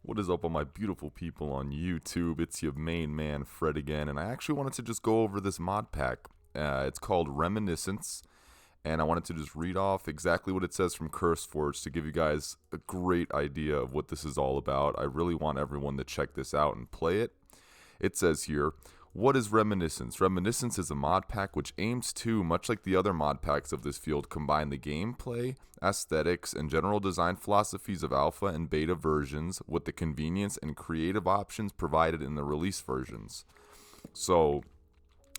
What is up, all my beautiful people on YouTube? It's your main man, Fred, again, and I actually wanted to just go over this mod pack. It's called Reminiscence, and I wanted to just read off exactly what it says from CurseForge to give you guys a great idea of what this is all about. I really want everyone to check this out and play it. It says here, what is Reminiscence? Reminiscence is a mod pack which aims to, much like the other mod packs of this field, combine the gameplay, aesthetics, and general design philosophies of alpha and beta versions with the convenience and creative options provided in the release versions. So,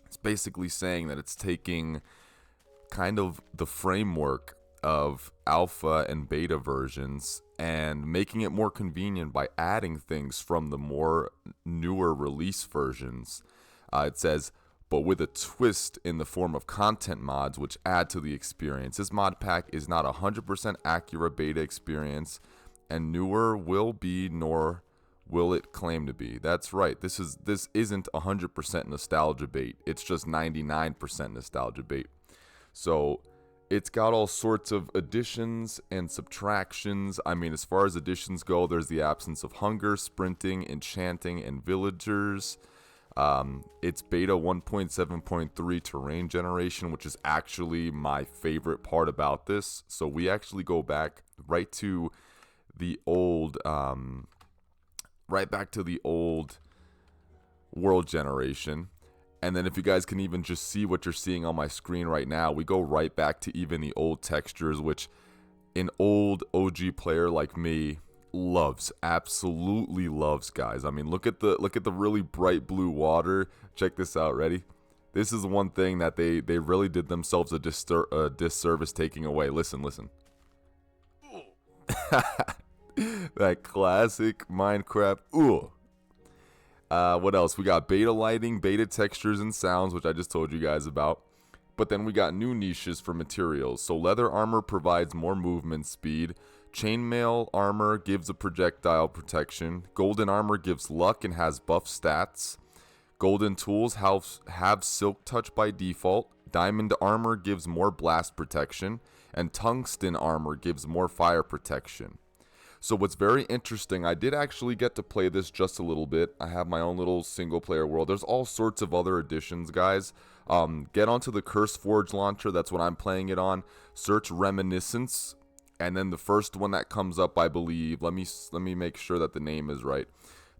it's basically saying that it's taking kind of the framework of alpha and beta versions and making it more convenient by adding things from the more newer release versions. It says, but with a twist in the form of content mods which add to the experience. This mod pack is not 100% accurate beta experience, and newer will be nor will it claim to be. That's right. This isn't 100% nostalgia bait. It's just 99% nostalgia bait. So it's got all sorts of additions and subtractions. I mean, as far as additions go, there's the absence of hunger, sprinting, enchanting, and villagers. It's beta 1.7.3 terrain generation, which is actually my favorite part about this. So we actually go back right to the old, world generation. And then if you guys can even just see what you're seeing on my screen right now, we go right back to even the old textures, which an old OG player like me loves, absolutely loves, guys. I mean, look at the really bright blue water. Check this out. Ready? This is one thing that they really did themselves a disservice taking away. Listen. That classic Minecraft. Ooh. What else? We got beta lighting, beta textures and sounds, which I just told you guys about. But then we got new niches for materials. So leather armor provides more movement speed. Chainmail armor gives a projectile protection. Golden armor gives luck and has buff stats. Golden tools have silk touch by default. Diamond armor gives more blast protection. And tungsten armor gives more fire protection. So what's very interesting, I did actually get to play this just a little bit. I have my own little single player world. There's all sorts of other additions, guys. Get onto the CurseForge launcher. That's what I'm playing it on. Search Reminiscence, and then the first one that comes up, I believe, let me make sure that the name is right.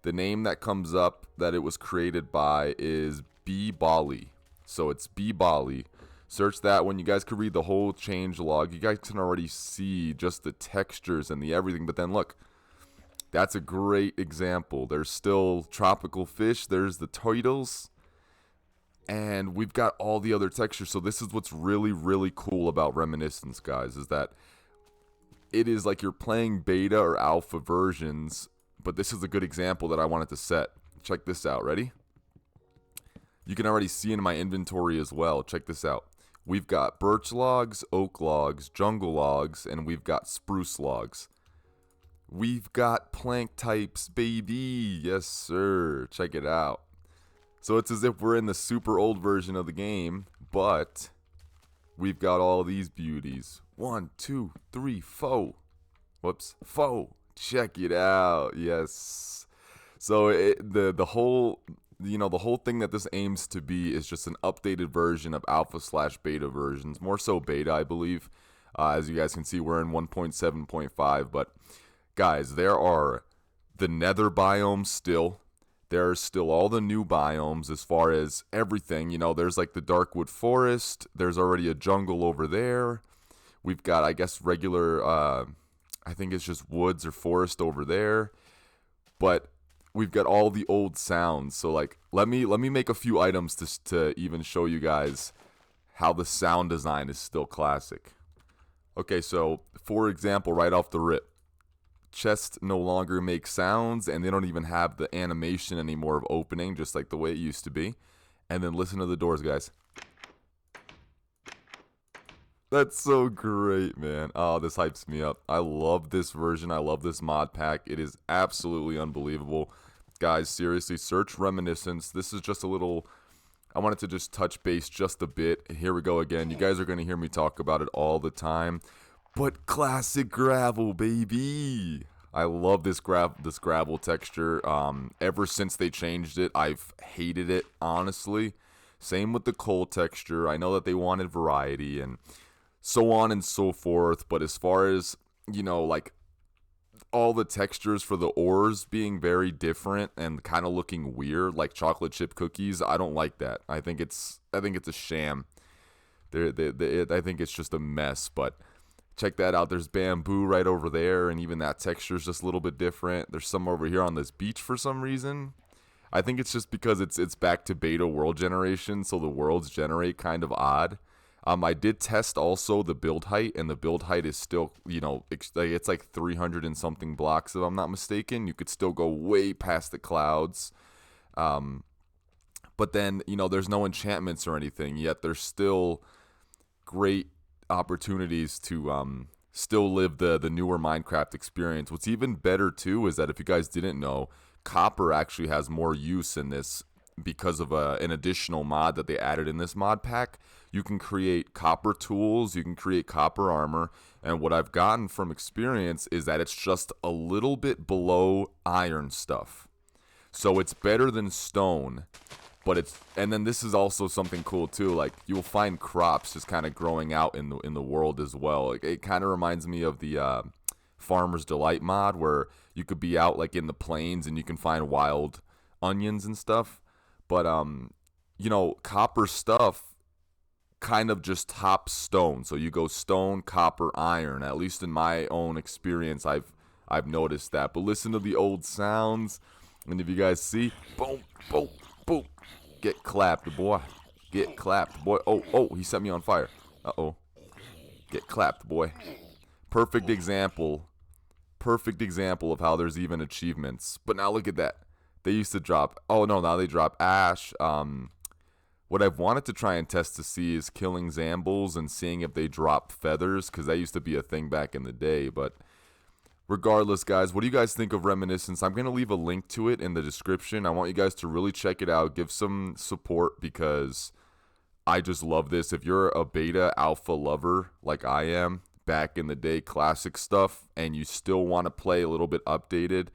The name that comes up that it was created by is B Bali. So it's B Bali. Search that one. You guys could read the whole change log. You guys can already see just the textures and the everything. But then look, that's a great example. There's still tropical fish. There's the turtles. And we've got all the other textures. So this is what's really, really cool about Reminiscence, guys, is that it is like you're playing beta or alpha versions. But this is a good example that I wanted to set. Check this out. Ready? You can already see in my inventory as well. Check this out. We've got birch logs, oak logs, jungle logs, and we've got spruce logs. We've got plank types, baby. Yes, sir. Check it out. So it's as if we're in the super old version of the game, but we've got all these beauties. 1, 2, 3, 4. Whoops. 4. Check it out. Yes. So the whole thing that this aims to be is just an updated version of alpha/beta versions. More so beta, I believe. As you guys can see, we're in 1.7.5. But, guys, there are the nether biomes still. There's still all the new biomes as far as everything. You know, there's like the Darkwood Forest. There's already a jungle over there. We've got, I guess, regular, I think it's just woods or forest over there. But we've got all the old sounds. So like, let me make a few items to even show you guys how the sound design is still classic. Okay, so for example, right off the rip, chests no longer make sounds, and they don't even have the animation anymore of opening, just like the way it used to be. And then listen to the doors, guys. That's so great, man. Oh, this hypes me up. I love this version. I love this mod pack. It is absolutely unbelievable. Guys, seriously, search Reminiscence. This is just a little... I wanted to just touch base just a bit. Here we go again. You guys are going to hear me talk about it all the time. But classic gravel, baby. I love this gravel texture. Ever since they changed it, I've hated it, honestly. Same with the coal texture. I know that they wanted variety and so on and so forth, but as far as, like all the textures for the ores being very different and kind of looking weird like chocolate chip cookies, I don't like that. I think it's a sham. I think it's just a mess, but check that out. There's bamboo right over there, and even that texture is just a little bit different. There's some over here on this beach for some reason. I think it's just because it's back to beta world generation, so the worlds generate kind of odd. I did test also the build height, and the build height is still, it's like 300 and something blocks, if I'm not mistaken. You could still go way past the clouds. But then, there's no enchantments or anything, yet there's still great opportunities to still live the newer Minecraft experience. What's even better, too, is that if you guys didn't know, copper actually has more use in this because of an additional mod that they added in this mod pack. You can create copper tools, you can create copper armor, and what I've gotten from experience is that it's just a little bit below iron stuff. So it's better than stone, but and then this is also something cool too, like you'll find crops just kind of growing out in the world as well. It kind of reminds me of the Farmer's Delight mod, where you could be out like in the plains and you can find wild onions and stuff. But copper stuff kind of just tops stone. So you go stone, copper, iron. At least in my own experience, I've noticed that. But listen to the old sounds, and if you guys see, boom, boom, boom, get clapped, boy. Get clapped, boy. Oh, he set me on fire. Uh-oh. Get clapped, boy. Perfect example of how there's even achievements. But now look at that. They used to drop, now they drop ash. What I've wanted to try and test to see is killing Zambles and seeing if they drop feathers, because that used to be a thing back in the day. But regardless, guys, what do you guys think of Reminiscence? I'm going to leave a link to it in the description. I want you guys to really check it out. Give some support, because I just love this. If you're a beta alpha lover like I am, back in the day, classic stuff, and you still want to play a little bit updated,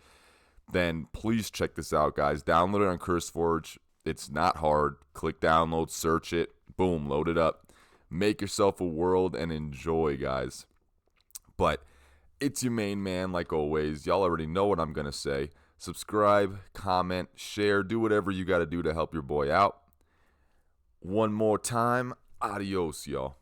then please check this out, guys. Download it on CurseForge. It's not hard. Click download, search it, boom, load it up. Make yourself a world and enjoy, guys. But it's your main man, like always. Y'all already know what I'm going to say. Subscribe, comment, share, do whatever you got to do to help your boy out. One more time, adios, y'all.